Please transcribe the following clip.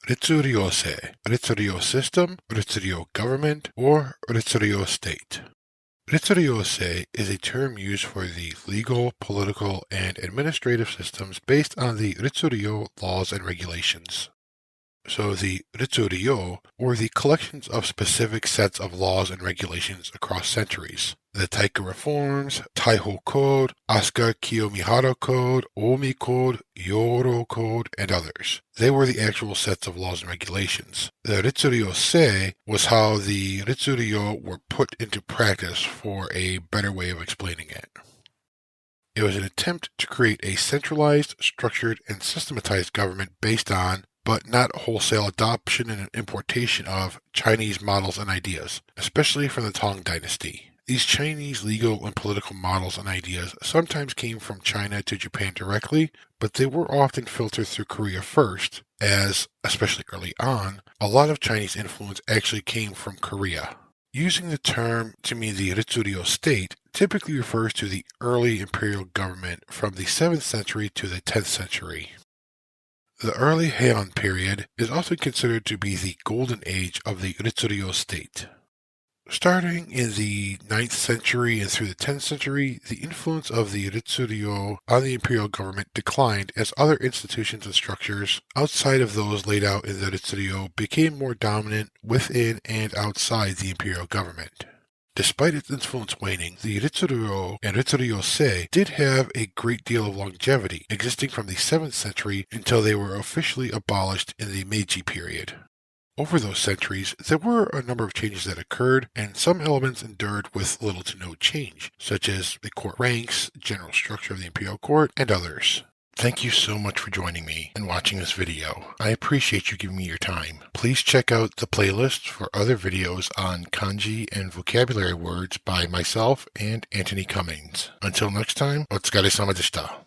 Ritsuryōsei, Ritsuryo system, Ritsuryo government, or Ritsuryo state. Ritsuryōsei is a term used for the legal, political, and administrative systems based on the Ritsuryo laws and regulations. So the Ritsuryo were the collections of specific sets of laws and regulations across centuries. The Taika Reforms, Taiho Code, Asuka Kiyomihara Code, Omi Code, Yoro Code, and others. They were the actual sets of laws and regulations. The Ritsuryōsei was how the Ritsuryo were put into practice, for a better way of explaining it. It was an attempt to create a centralized, structured, and systematized government based on, but not wholesale adoption and importation of, Chinese models and ideas, especially from the Tang Dynasty. These Chinese legal and political models and ideas sometimes came from China to Japan directly, but they were often filtered through Korea first, as, especially early on, a lot of Chinese influence actually came from Korea. Using the term to mean the Ritsuryo state typically refers to the early imperial government from the 7th century to the 10th century. The early Heian period is often considered to be the golden age of the Ritsuryo state. Starting in the 9th century and through the 10th century, the influence of the Ritsuryo on the imperial government declined as other institutions and structures outside of those laid out in the Ritsuryo became more dominant within and outside the imperial government. Despite its influence waning, the Ritsuryo and Ritsuryōsei did have a great deal of longevity, existing from the 7th century until they were officially abolished in the Meiji period. Over those centuries, there were a number of changes that occurred, and some elements endured with little to no change, such as the court ranks, general structure of the imperial court, and others. Thank you so much for joining me and watching this video. I appreciate you giving me your time. Please check out the playlist for other videos on kanji and vocabulary words by myself and Anthony Cummings. Until next time, otsukaresama deshita.